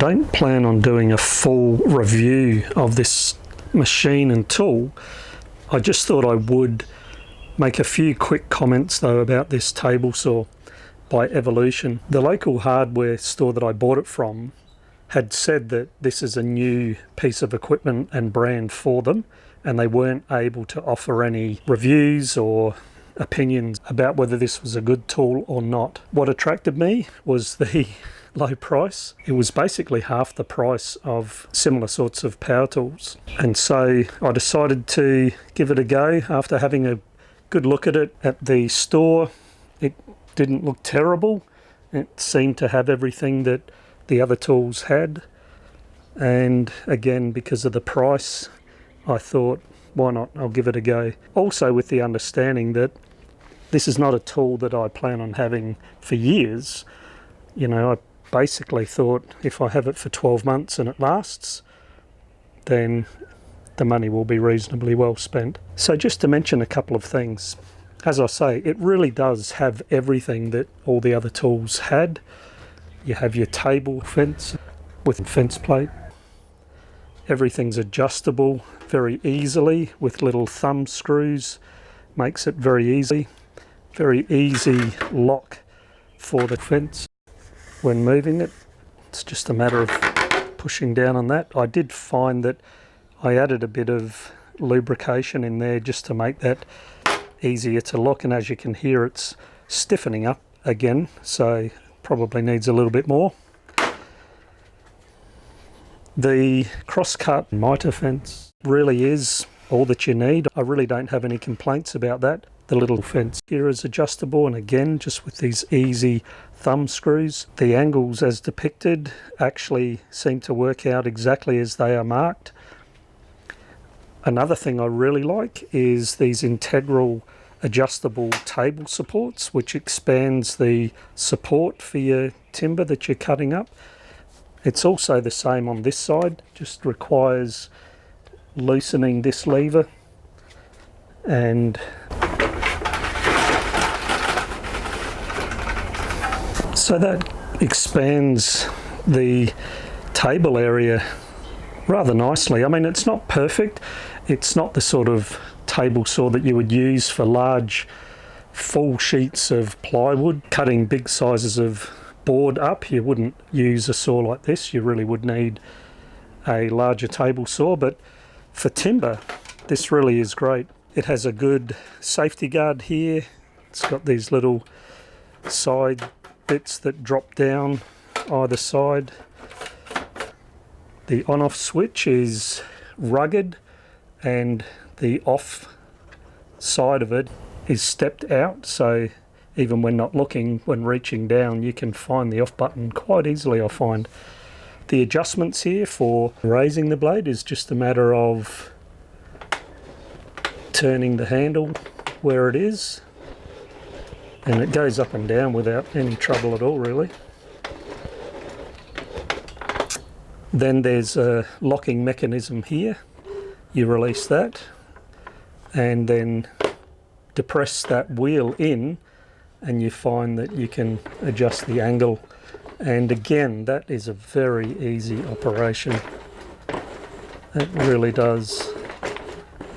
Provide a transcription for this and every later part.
don't plan on doing a full review of this machine and tool. I just thought I would make a few quick comments though about this table saw by Evolution. The local hardware store that I bought it from had said that this is a new piece of equipment and brand for them, and they weren't able to offer any reviews or opinions about whether this was a good tool or not. What attracted me was the low price. It was basically half the price of similar sorts of power tools. And so I decided to give it a go after having a good look at it at the store. It didn't look terrible. It seemed to have everything that the other tools had. And again, because of the price, I thought, why not? I'll give it a go. Also with the understanding that this is not a tool that I plan on having for years. You know, I basically thought if I have it for 12 months and it lasts, then the money will be reasonably well spent. So just to mention a couple of things. As I say, it really does have everything that all the other tools had. You have your table fence with fence plate. Everything's adjustable very easily with little thumb screws. Makes it very easy lock for the fence. When moving it, it's just a matter of pushing down on that. I did find that I added a bit of lubrication in there just to make that easier to lock, and as you can hear, it's stiffening up again, so probably needs a little bit more. The cross-cut mitre fence really is all that you need. I really don't have any complaints about that. The little fence here is adjustable, and again, just with these easy thumb screws. The angles as depicted actually seem to work out exactly as they are marked. Another thing I really like is these integral adjustable table supports, which expands the support for your timber that you're cutting up. It's also the same on this side, just requires loosening this lever and so that expands the table area rather nicely. I mean, it's not perfect. It's not the sort of table saw that you would use for large full sheets of plywood, cutting big sizes of board up. You wouldn't use a saw like this. You really would need a larger table saw, but for timber, this really is great. It has a good safety guard here. It's got these little side bits that drop down either side. The on-off switch is rugged, and the off side of it is stepped out, so even when not looking, when reaching down, you can find the off button quite easily, I find. The adjustments here for raising the blade is just a matter of turning the handle where it is, and it goes up and down without any trouble at all, really. Then there's a locking mechanism here. You release that and then depress that wheel in, and you find that you can adjust the angle. And again, that is a very easy operation. It really does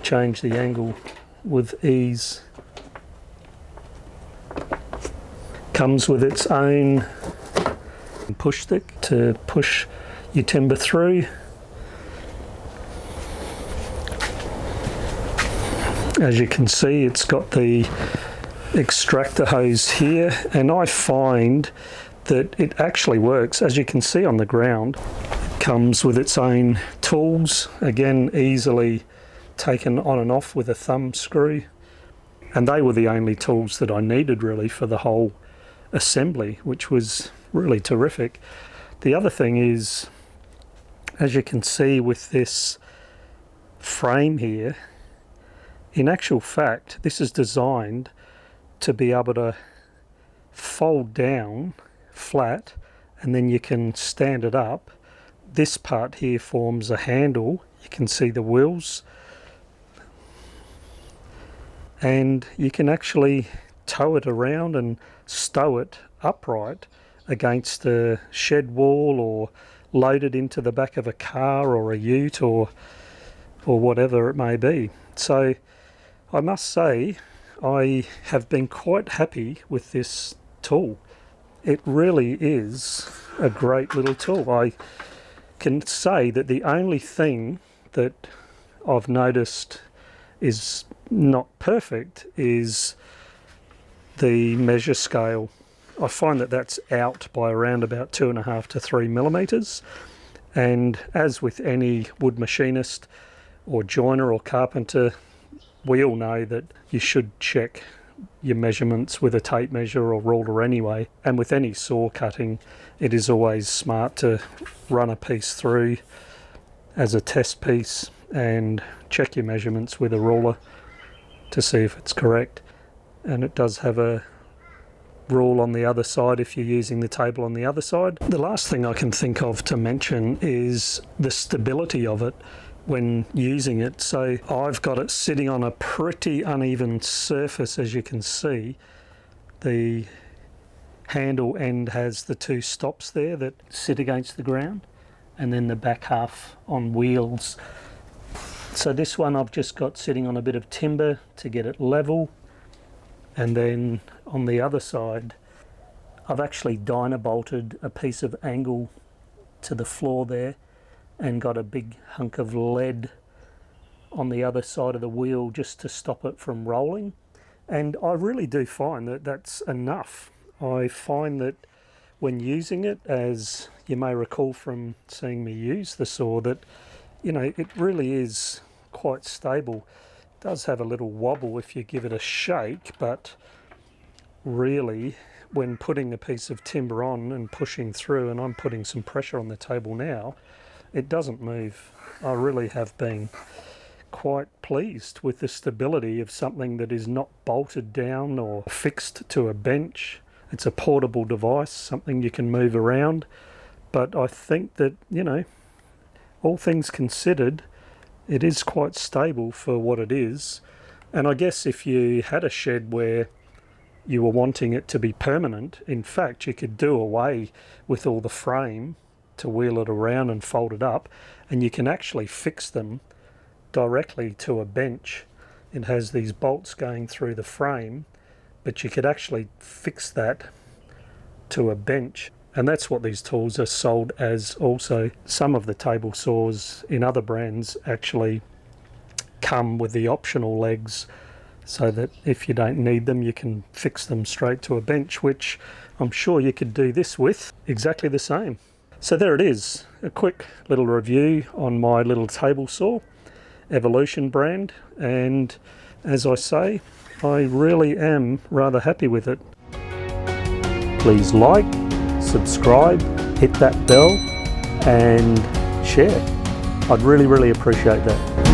change the angle with ease. Comes with its own push stick to push your timber through. As you can see, it's got the extractor hose here, and I find that it actually works. As you can see on the ground, it comes with its own tools, again easily taken on and off with a thumb screw, and they were the only tools that I needed really for the whole assembly, which was really terrific. The other thing is, as you can see with this frame here, in actual fact, this is designed to be able to fold down flat, and then you can stand it up. This part here forms a handle. You can see the wheels, and you can actually tow it around and stow it upright against a shed wall or loaded into the back of a car or a ute or whatever it may be. So I must say I have been quite happy with this tool. It really is a great little tool. I can say that the only thing that I've noticed is not perfect is the measure scale. I find that that's out by around about 2.5 to 3 millimeters, and as with any wood machinist or joiner or carpenter, we all know that you should check your measurements with a tape measure or ruler anyway, and with any saw cutting it is always smart to run a piece through as a test piece and check your measurements with a ruler to see if it's correct. And it does have a rule on the other side if you're using the table on the other side. The last thing I can think of to mention is the stability of it when using it. So I've got it sitting on a pretty uneven surface, as you can see. The handle end has the two stops there that sit against the ground, and then the back half on wheels. So this one I've just got sitting on a bit of timber to get it level, and then on the other side I've actually dyno bolted a piece of angle to the floor there and got a big hunk of lead on the other side of the wheel just to stop it from rolling. And I really do find that that's enough. I find that when using it, as you may recall from seeing me use the saw, that it really is quite stable. It does have a little wobble if you give it a shake, but really when putting a piece of timber on and pushing through, and I'm putting some pressure on the table now, it doesn't move. I really have been quite pleased with the stability of something that is not bolted down or fixed to a bench. It's a portable device, something you can move around, but I think that, all things considered, it is quite stable for what it is. And I guess if you had a shed where you were wanting it to be permanent, in fact you could do away with all the frame to wheel it around and fold it up, and you can actually fix them directly to a bench. It has these bolts going through the frame, but you could actually fix that to a bench, and that's what these tools are sold as also. Some of the table saws in other brands actually come with the optional legs, so that if you don't need them you can fix them straight to a bench, which I'm sure you could do this with exactly the same. So there it is, a quick little review on my little table saw, Evolution brand, and as I say, I really am rather happy with it. Please like, subscribe, hit that bell and share. I'd really appreciate that.